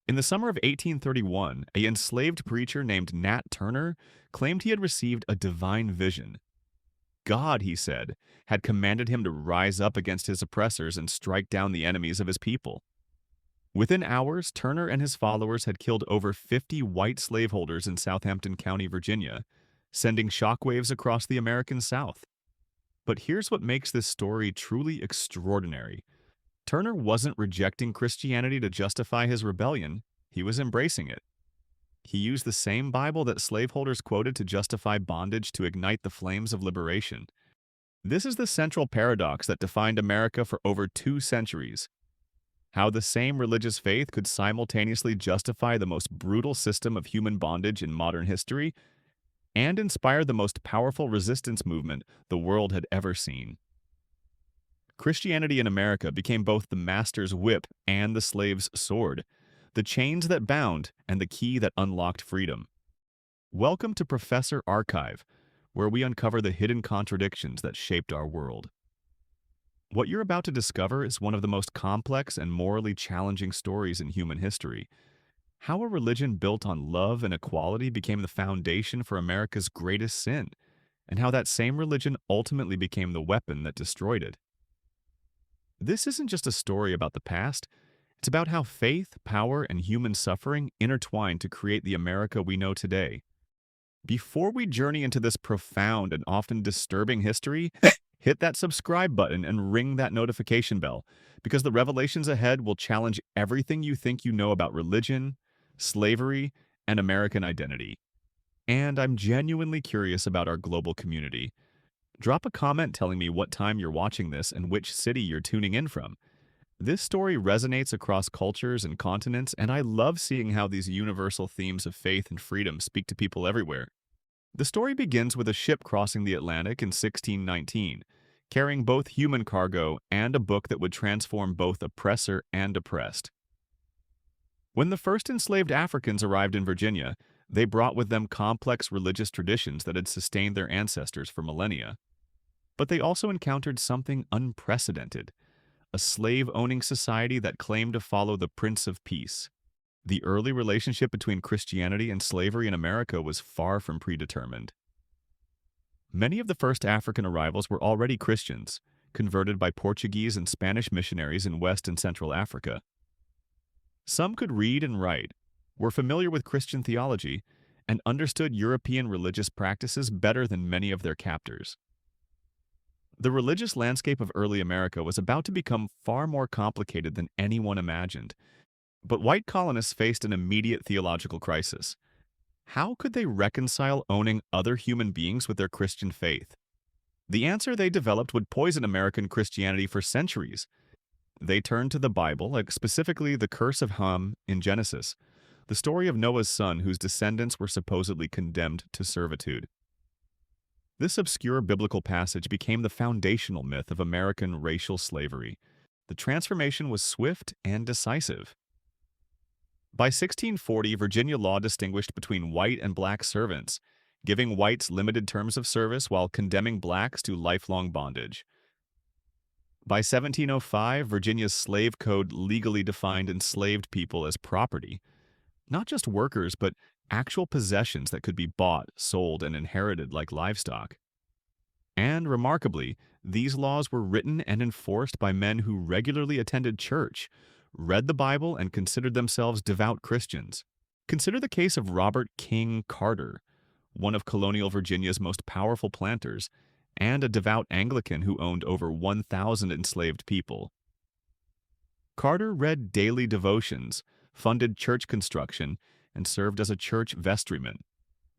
In the summer of 1831, a enslaved preacher named Nat Turner claimed he had received a divine vision. God, he said, had commanded him to rise up against his oppressors and strike down the enemies of his people. Within hours, Turner and his followers had killed over 50 white slaveholders in Southampton County, Virginia, sending shockwaves across the American South. But here's what makes this story truly extraordinary. Turner wasn't rejecting Christianity to justify his rebellion, he was embracing it. He used the same Bible that slaveholders quoted to justify bondage to ignite the flames of liberation. This is the central paradox that defined America for over 2 centuries. How the same religious faith could simultaneously justify the most brutal system of human bondage in modern history and inspire the most powerful resistance movement the world had ever seen. Christianity in America became both the master's whip and the slave's sword, the chains that bound and the key that unlocked freedom. Welcome to Professor Archive, where we uncover the hidden contradictions that shaped our world. What you're about to discover is one of the most complex and morally challenging stories in human history. How a religion built on love and equality became the foundation for America's greatest sin, and how that same religion ultimately became the weapon that destroyed it. This isn't just a story about the past, it's about how faith, power, and human suffering intertwined to create the America we know today. Before we journey into this profound and often disturbing history, hit that subscribe button and ring that notification bell, because the revelations ahead will challenge everything you think you know about religion, slavery, and American identity. And I'm genuinely curious about our global community. Drop a comment telling me what time you're watching this and which city you're tuning in from. This story resonates across cultures and continents, and I love seeing how these universal themes of faith and freedom speak to people everywhere. The story begins with a ship crossing the Atlantic in 1619, carrying both human cargo and a book that would transform both oppressor and oppressed. When the first enslaved Africans arrived in Virginia, they brought with them complex religious traditions that had sustained their ancestors for millennia. But they also encountered something unprecedented, a slave-owning society that claimed to follow the Prince of Peace. The early relationship between Christianity and slavery in America was far from predetermined. Many of the first African arrivals were already Christians, converted by Portuguese and Spanish missionaries in West and Central Africa. Some could read and write, were familiar with Christian theology, and understood European religious practices better than many of their captors. The religious landscape of early America was about to become far more complicated than anyone imagined, but white colonists faced an immediate theological crisis. How could they reconcile owning other human beings with their Christian faith? The answer they developed would poison American Christianity for centuries. They turned to the Bible, like specifically the curse of Ham in Genesis, the story of Noah's son whose descendants were supposedly condemned to servitude. This obscure biblical passage became the foundational myth of American racial slavery. The transformation was swift and decisive. By 1640, Virginia law distinguished between white and black servants, giving whites limited terms of service while condemning blacks to lifelong bondage. By 1705, Virginia's slave code legally defined enslaved people as property, not just workers, but actual possessions that could be bought, sold, and inherited like livestock. And remarkably, these laws were written and enforced by men who regularly attended church, read the Bible, and considered themselves devout Christians. Consider the case of Robert King Carter, one of colonial Virginia's most powerful planters, and a devout Anglican who owned over 1,000 enslaved people. Carter read daily devotions, funded church construction, and served as a church vestryman.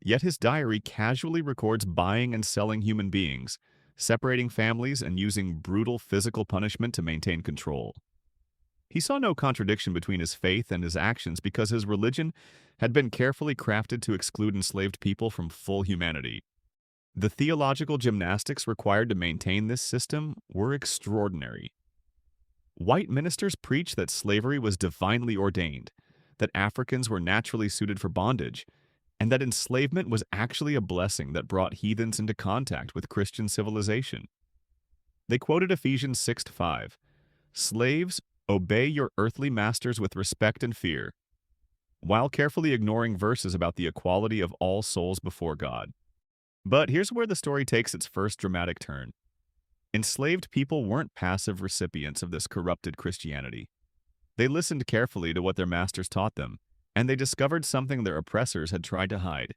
Yet his diary casually records buying and selling human beings, separating families, and using brutal physical punishment to maintain control. He saw no contradiction between his faith and his actions because his religion had been carefully crafted to exclude enslaved people from full humanity. The theological gymnastics required to maintain this system were extraordinary. White ministers preached that slavery was divinely ordained, that Africans were naturally suited for bondage, and that enslavement was actually a blessing that brought heathens into contact with Christian civilization. They quoted Ephesians 6:5, "Slaves, obey your earthly masters with respect and fear, while carefully ignoring verses about the equality of all souls before God. But here's where the story takes its first dramatic turn. Enslaved people weren't passive recipients of this corrupted Christianity. They listened carefully to what their masters taught them, and they discovered something their oppressors had tried to hide.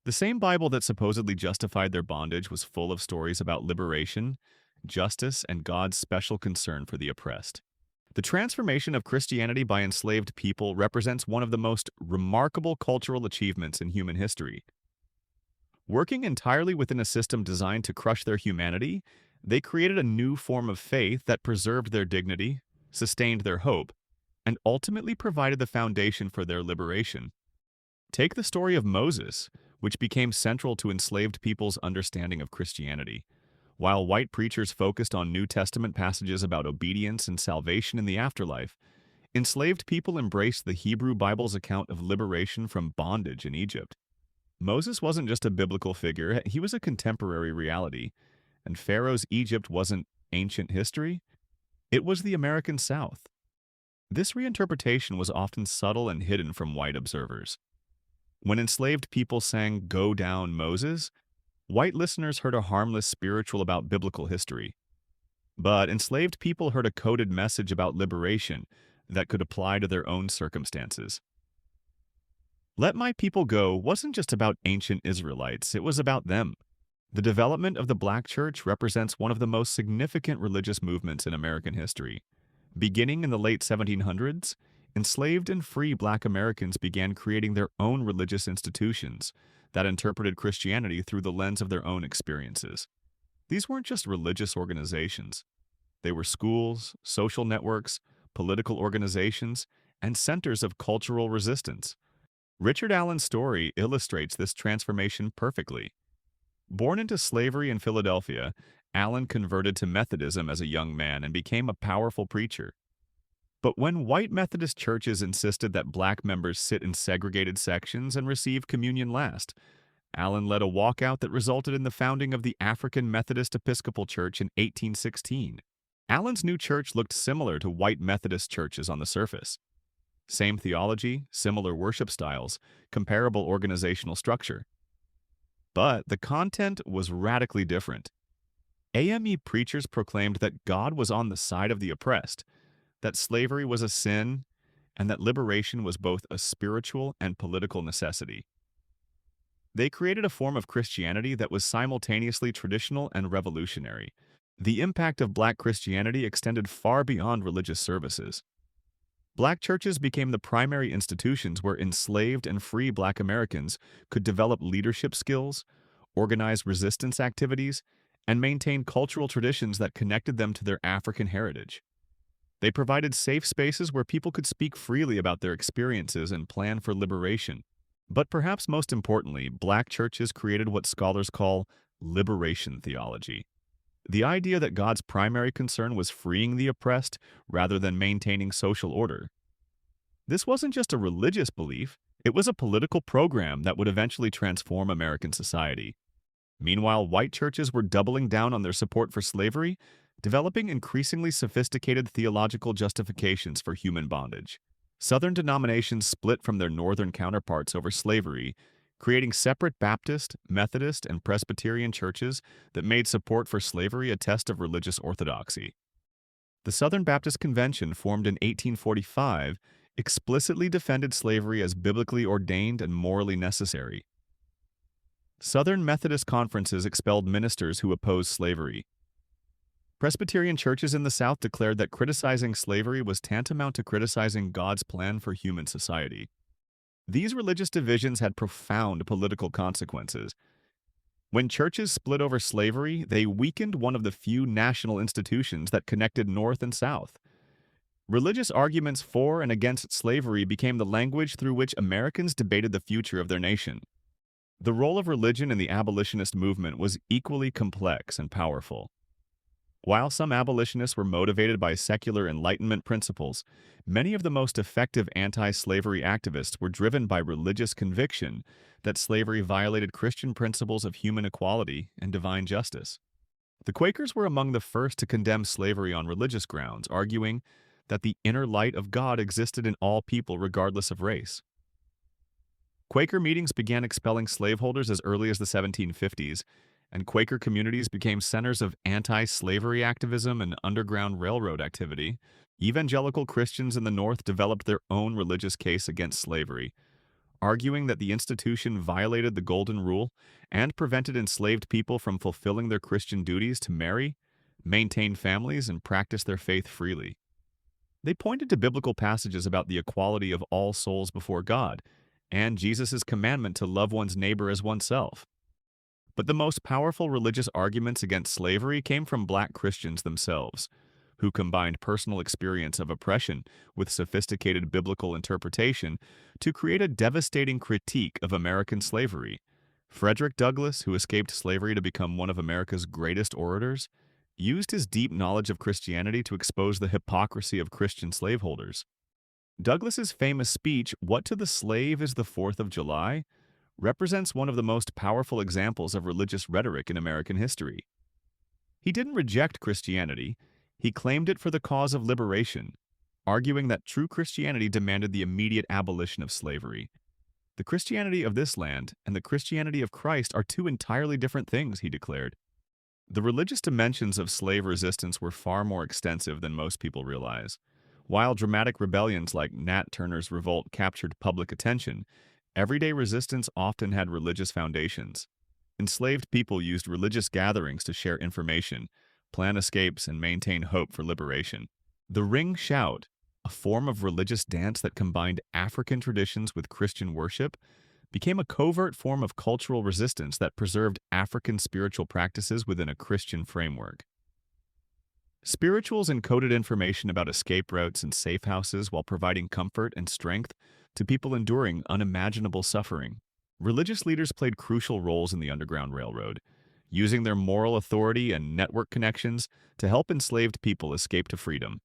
The same Bible that supposedly justified their bondage was full of stories about liberation, justice, and God's special concern for the oppressed. The transformation of Christianity by enslaved people represents one of the most remarkable cultural achievements in human history. Working entirely within a system designed to crush their humanity, they created a new form of faith that preserved their dignity, sustained their hope, and ultimately provided the foundation for their liberation. Take the story of Moses, which became central to enslaved people's understanding of Christianity. While white preachers focused on New Testament passages about obedience and salvation in the afterlife, enslaved people embraced the Hebrew Bible's account of liberation from bondage in Egypt. Moses wasn't just a biblical figure, he was a contemporary reality, and Pharaoh's Egypt wasn't ancient history, it was the American South. This reinterpretation was often subtle and hidden from white observers. When enslaved people sang "Go Down, Moses," white listeners heard a harmless spiritual about biblical history. But enslaved people heard a coded message about liberation that could apply to their own circumstances. Let My People Go wasn't just about ancient Israelites, it was about them. The development of the Black church represents one of the most significant religious movements in American history. Beginning in the late 1700s, enslaved and free Black Americans began creating their own religious institutions that interpreted Christianity through the lens of their own experiences. These weren't just religious organizations. They were schools, social networks, political organizations, and centers of cultural resistance. Richard Allen's story illustrates this transformation perfectly. Born into slavery in Philadelphia, Allen converted to Methodism as a young man and became a powerful preacher. But when white Methodist churches insisted that Black members sit in segregated sections and receive communion last, Allen led a walkout that resulted in the founding of the African Methodist Episcopal Church in 1816. Allen's new church looked similar to white Methodist churches on the surface. Same theology, similar worship styles, comparable organizational structure. But the content was radically different. AME preachers proclaimed that God was on the side of the oppressed, that slavery was a sin, and that liberation was both a spiritual and political necessity. They created a form of Christianity that was simultaneously traditional and revolutionary. The impact of Black Christianity extended far beyond religious services. Black churches became the primary institutions where enslaved and free Black Americans could develop leadership skills, organize resistance activities, and maintain cultural traditions that connected them to their African heritage. They provided safe spaces where people could speak freely about their experiences and plan for liberation. But perhaps most importantly, Black churches created what scholars call liberation theology. The idea that God's primary concern was freeing the oppressed rather than maintaining social order. This wasn't just a religious belief, it was a political program that would eventually transform American society. Meanwhile, white churches were doubling down on their support for slavery, developing increasingly sophisticated theological justifications for human bondage. Southern denominations split from their northern counterparts over slavery, creating separate Baptist, Methodist, and Presbyterian churches that made support for slavery a test of religious orthodoxy. The Southern Baptist Convention, formed in 1845, explicitly defended slavery as biblically ordained and morally necessary. Southern Methodist conferences expelled ministers who opposed slavery. Presbyterian churches in the South declared that criticizing slavery was tantamount to criticizing God's plan for human society. These religious divisions had profound political consequences. When churches split over slavery, they weakened one of the few national institutions that connected North and South. Religious arguments for and against slavery became the language through which Americans debated the future of their nation. The role of religion in the abolitionist movement was equally complex and powerful. While some abolitionists were motivated by secular Enlightenment principles, many of the most effective anti-slavery activists were driven by religious conviction that slavery violated Christian principles of human equality and divine justice. The Quakers were among the first to condemn slavery on religious grounds, arguing that the inner light of God existed in all people regardless of race. Quaker meetings began expelling slaveholders as early as the 1750s, and Quaker communities became centers of anti-slavery activism and underground railroad activity. Evangelical Christians in the North developed their own religious case against slavery, arguing that the institution violated the Golden Rule and prevented enslaved people from fulfilling their Christian duties to marry, maintain families, and practice their faith freely. They pointed to biblical passages about the equality of all souls before God and Jesus' commandment to love one's neighbor as oneself. But the most powerful religious arguments against slavery came from black Christians themselves, who combined personal experience of oppression with sophisticated biblical interpretation to create a devastating critique of American slavery. Frederick Douglass, who escaped slavery to become one of America's greatest orators, used his deep knowledge of Christianity to expose the hypocrisy of Christian slaveholders. Douglass's famous speech, "What to the Slave is the 4th of July?" represents one of the most powerful examples of religious rhetoric in American history. He didn't reject Christianity, he claimed it for the cause of liberation, arguing that true Christianity demanded the immediate abolition of slavery. The Christianity of this land and the Christianity of Christ are two entirely different things, he declared. The religious dimensions of slave resistance were far more extensive than most people realize. While dramatic rebellions like Nat Turner's revolt captured public attention, everyday resistance often had religious foundations. Enslaved people used religious gatherings to share information, plan escapes, and maintain hope for liberation. The ring shout, a form of religious dance that combined African traditions with Christian worship, became a covert form of cultural resistance that preserved African spiritual practices within a Christian framework. Spirituals encoded information about escape routes and safe houses while providing comfort and strength to people enduring unimaginable suffering. Religious leaders played crucial roles in the Underground Railroad, using their moral authority and network connections to help enslaved people escape to freedom.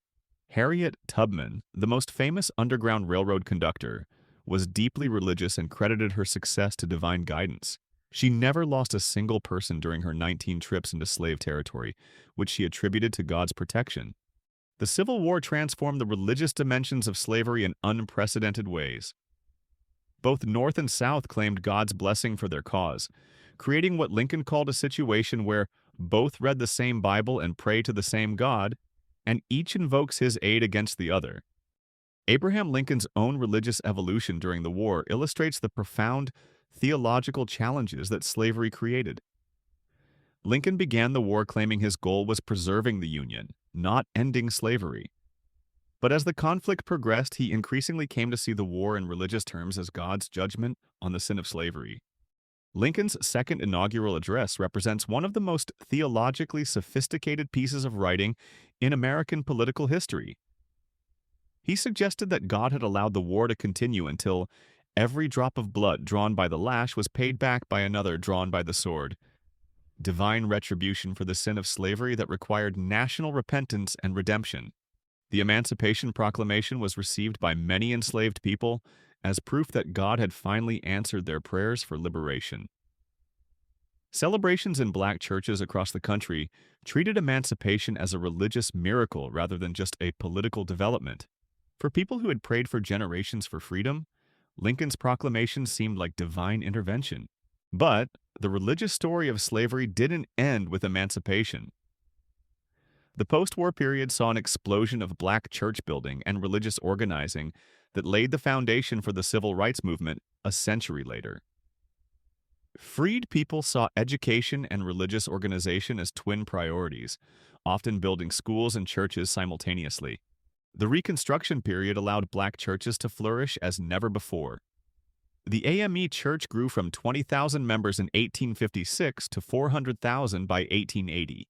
Harriet Tubman, the most famous Underground Railroad conductor, was deeply religious and credited her success to divine guidance. She never lost a single person during her 19 trips into slave territory, which she attributed to God's protection. The Civil War transformed the religious dimensions of slavery in unprecedented ways. Both North and South claimed God's blessing for their cause, creating what Lincoln called a situation where both read the same Bible and pray to the same God, and each invokes his aid against the other. Abraham Lincoln's own religious evolution during the war illustrates the profound theological challenges that slavery created. Lincoln began the war claiming his goal was preserving the Union, not ending slavery. But as the conflict progressed, he increasingly came to see the war in religious terms as God's judgment on the sin of slavery. Lincoln's second inaugural address represents one of the most theologically sophisticated pieces of writing in American political history. He suggested that God had allowed the war to continue until every drop of blood drawn by the lash was paid back by another drawn by the sword. Divine retribution for the sin of slavery that required national repentance and redemption. The Emancipation Proclamation was received by many enslaved people as proof that God had finally answered their prayers for liberation. Celebrations in black churches across the country treated emancipation as a religious miracle rather than just a political development. For people who had prayed for generations for freedom, Lincoln's proclamation seemed like divine intervention. But the religious story of slavery didn't end with emancipation. The post-war period saw an explosion of black church building and religious organizing that laid the foundation for the civil rights movement a century later. Freed people saw education and religious organization as twin priorities, often building schools and churches simultaneously. The Reconstruction period allowed black churches to flourish as never before. The AME Church grew from 20,000 members in 1856 to 400,000 by 1880.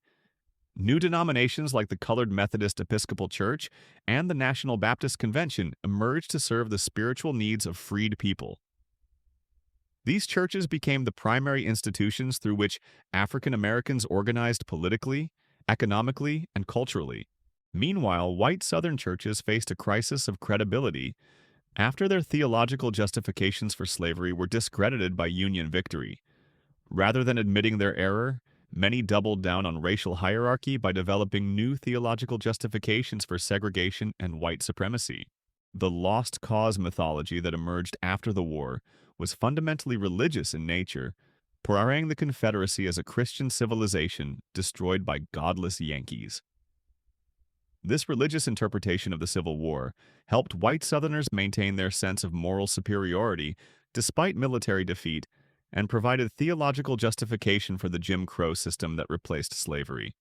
New denominations like the Colored Methodist Episcopal Church and the National Baptist Convention emerged to serve the spiritual needs of freed people. These churches became the primary institutions through which African Americans organized politically, economically, and culturally. Meanwhile, white Southern churches faced a crisis of credibility after their theological justifications for slavery were discredited by Union victory. Rather than admitting their error, Many doubled down on racial hierarchy by developing new theological justifications for segregation and white supremacy. The lost cause mythology that emerged after the war was fundamentally religious in nature, portraying the Confederacy as a Christian civilization destroyed by godless Yankees. This religious interpretation of the Civil War helped white Southerners maintain their sense of moral superiority despite military defeat and provided theological justification for the Jim Crow system that replaced slavery.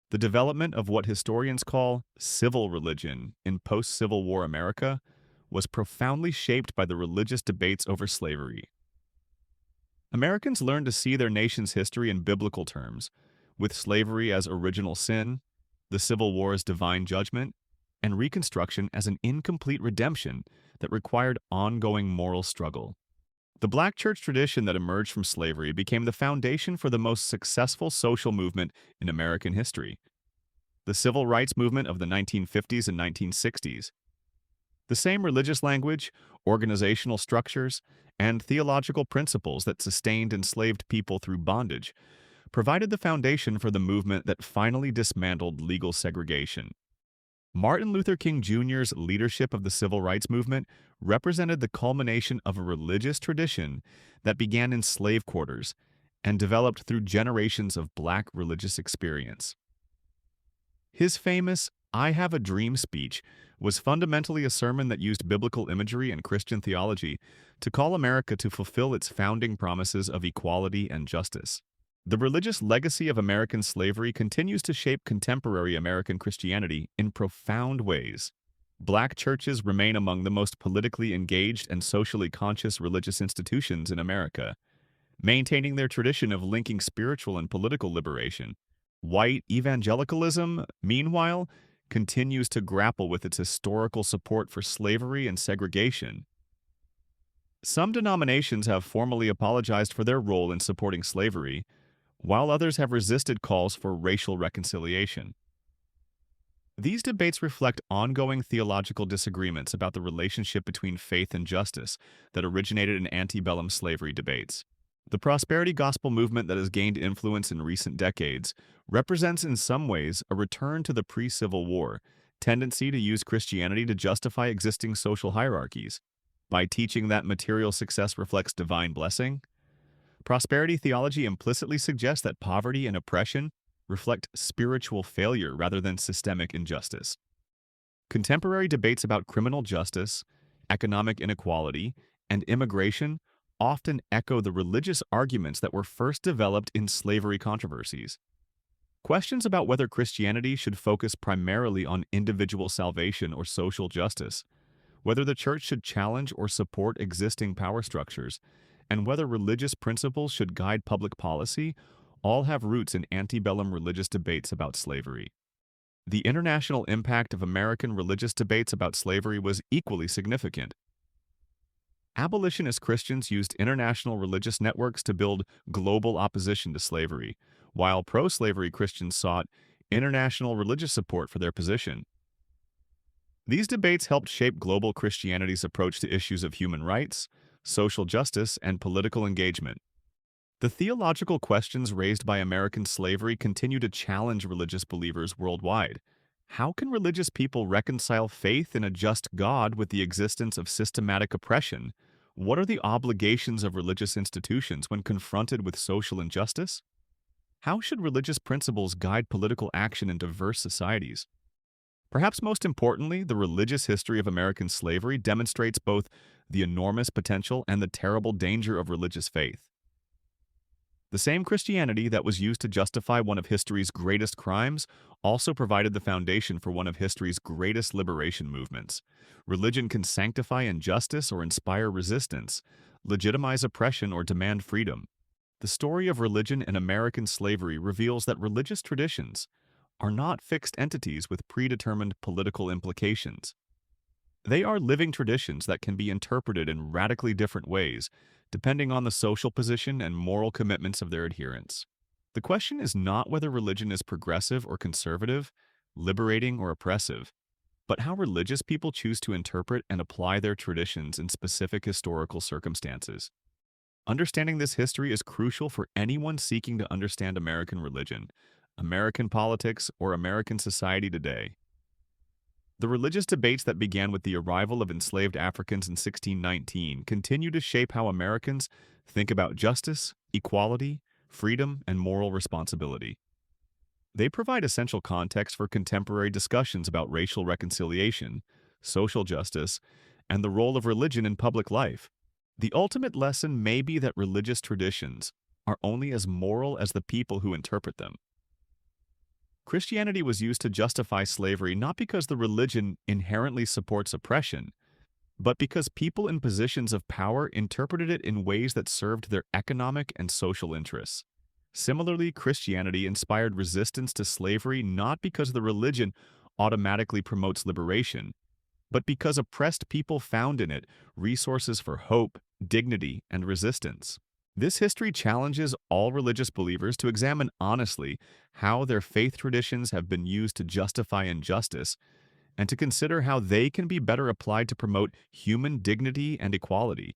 The development of what historians call civil religion in post-Civil War America was profoundly shaped by the religious debates over slavery. Americans learned to see their nation's history in biblical terms, with slavery as original sin, the Civil War as divine judgment, and Reconstruction as an incomplete redemption that required ongoing moral struggle. The Black church tradition that emerged from slavery became the foundation for the most successful social movement in American history, the civil rights movement of the 1950s and 1960s. The same religious language, organizational structures, and theological principles that sustained enslaved people through bondage provided the foundation for the movement that finally dismantled legal segregation. Martin Luther King Jr.'s leadership of the civil rights movement represented the culmination of a religious tradition that began in slave quarters and developed through generations of Black religious experience. His famous "I Have a Dream" speech was fundamentally a sermon that used biblical imagery and Christian theology to call America to fulfill its founding promises of equality and justice. The religious legacy of American slavery continues to shape contemporary American Christianity in profound ways. Black churches remain among the most politically engaged and socially conscious religious institutions in America, maintaining their tradition of linking spiritual and political liberation. White evangelicalism, meanwhile, continues to grapple with its historical support for slavery and segregation. Some denominations have formally apologized for their role in supporting slavery, while others have resisted calls for racial reconciliation. These debates reflect ongoing theological disagreements about the relationship between faith and justice that originated in antebellum slavery debates. The prosperity gospel movement that has gained influence in recent decades represents in some ways a return to the pre-Civil War tendency to use Christianity to justify existing social hierarchies. By teaching that material success reflects divine blessing, prosperity theology implicitly suggests that poverty and oppression reflect spiritual failure rather than systemic injustice. Contemporary debates about criminal justice, economic inequality, and immigration often echo the religious arguments that were first developed in slavery controversies. Questions about whether Christianity should focus primarily on individual salvation or social justice, whether the church should challenge or support existing power structures, and whether religious principles should guide public policy, all have roots in antebellum religious debates about slavery. The international impact of American religious debates about slavery was equally significant. Abolitionist Christians used international religious networks to build global opposition to slavery, while pro-slavery Christians sought international religious support for their position. These debates helped shape global Christianity's approach to issues of human rights, social justice, and political engagement. The theological questions raised by American slavery continue to challenge religious believers worldwide. How can religious people reconcile faith in a just God with the existence of systematic oppression? What are the obligations of religious institutions when confronted with social injustice? How should religious principles guide political action in diverse societies? Perhaps most importantly, the religious history of American slavery demonstrates both the enormous potential and the terrible danger of religious faith. The same Christianity that was used to justify one of history's greatest crimes also provided the foundation for one of history's greatest liberation movements. Religion can sanctify injustice or inspire resistance, legitimize oppression or demand freedom. The story of religion in American slavery reveals that religious traditions are not fixed entities with predetermined political implications. They are living traditions that can be interpreted in radically different ways, depending on the social position and moral commitments of their adherents. The question is not whether religion is progressive or conservative, liberating or oppressive, but how religious people choose to interpret and apply their traditions in specific historical circumstances. Understanding this history is crucial for anyone seeking to understand American religion, American politics, or American society today. The religious debates that began with the arrival of enslaved Africans in 1619 continue to shape how Americans think about justice, equality, freedom, and moral responsibility. They provide essential context for contemporary discussions about racial reconciliation, social justice, and the role of religion in public life. The ultimate lesson may be that religious traditions are only as moral as the people who interpret them. Christianity was used to justify slavery not because the religion inherently supports oppression, but because people in positions of power interpreted it in ways that served their economic and social interests. Similarly, Christianity inspired resistance to slavery not because the religion automatically promotes liberation, but because oppressed people found in it resources for hope, dignity, and resistance. This history challenges all religious believers to examine honestly how their faith traditions have been used to justify injustice and to consider how they can be better applied to promote human dignity and equality.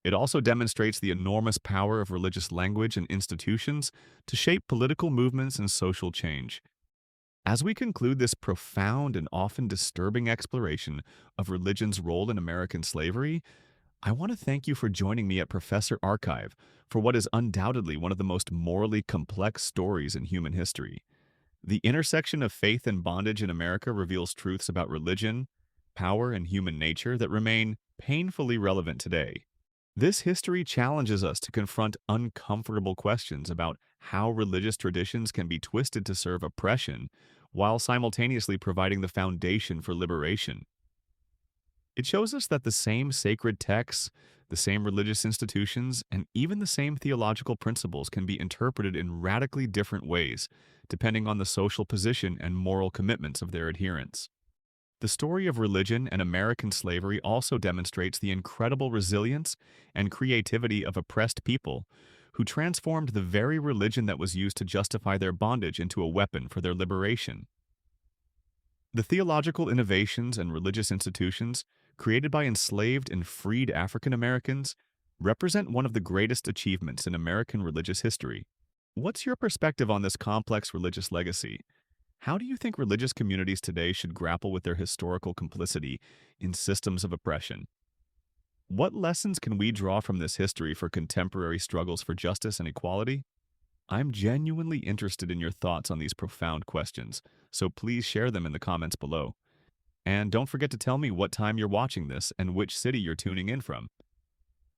It also demonstrates the enormous power of religious language and institutions to shape political movements and social change. As we conclude this profound and often disturbing exploration of religion's role in American slavery, I want to thank you for joining me at Professor Archive for what is undoubtedly one of the most morally complex stories in human history. The intersection of faith and bondage in America reveals truths about religion, power, and human nature that remain painfully relevant today. This history challenges us to confront uncomfortable questions about how religious traditions can be twisted to serve oppression while simultaneously providing the foundation for liberation. It shows us that the same sacred texts, the same religious institutions, and even the same theological principles can be interpreted in radically different ways, depending on the social position and moral commitments of their adherents. The story of religion and American slavery also demonstrates the incredible resilience and creativity of oppressed people who transformed the very religion that was used to justify their bondage into a weapon for their liberation. The theological innovations and religious institutions created by enslaved and freed African Americans represent one of the greatest achievements in American religious history. What's your perspective on this complex religious legacy? How do you think religious communities today should grapple with their historical complicity in systems of oppression? What lessons can we draw from this history for contemporary struggles for justice and equality? I'm genuinely interested in your thoughts on these profound questions, so please share them in the comments below. And don't forget to tell me what time you're watching this and which city you're tuning in from.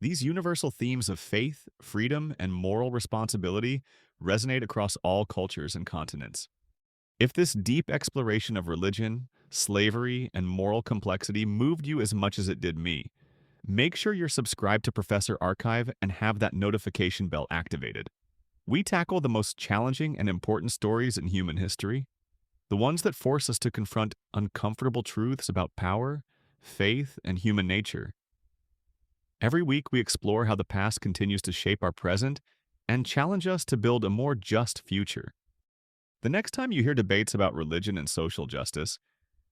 These universal themes of faith, freedom, and moral responsibility resonate across all cultures and continents. If this deep exploration of religion, slavery, and moral complexity moved you as much as it did me, make sure you're subscribed to Professor Archive and have that notification bell activated. We tackle the most challenging and important stories in human history, the ones that force us to confront uncomfortable truths about power, faith, and human nature. Every week, we explore how the past continues to shape our present and challenge us to build a more just future. The next time you hear debates about religion and social justice,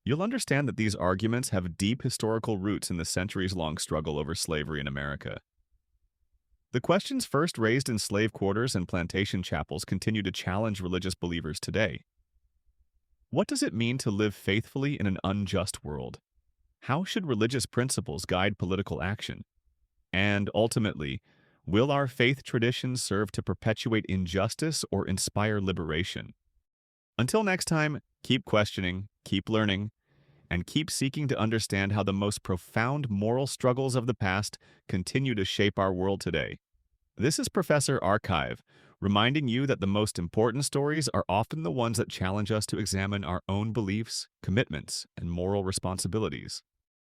you'll understand that these arguments have deep historical roots in the centuries-long struggle over slavery in America. The questions first raised in slave quarters and plantation chapels continue to challenge religious believers today. What does it mean to live faithfully in an unjust world? How should religious principles guide political action? And ultimately, will our faith traditions serve to perpetuate injustice or inspire liberation? Until next time, keep questioning, keep learning, and keep seeking to understand how the most profound moral struggles of the past continue to shape our world today. This is Professor Archive, reminding you that the most important stories are often the ones that challenge us to examine our own beliefs, commitments, and moral responsibilities.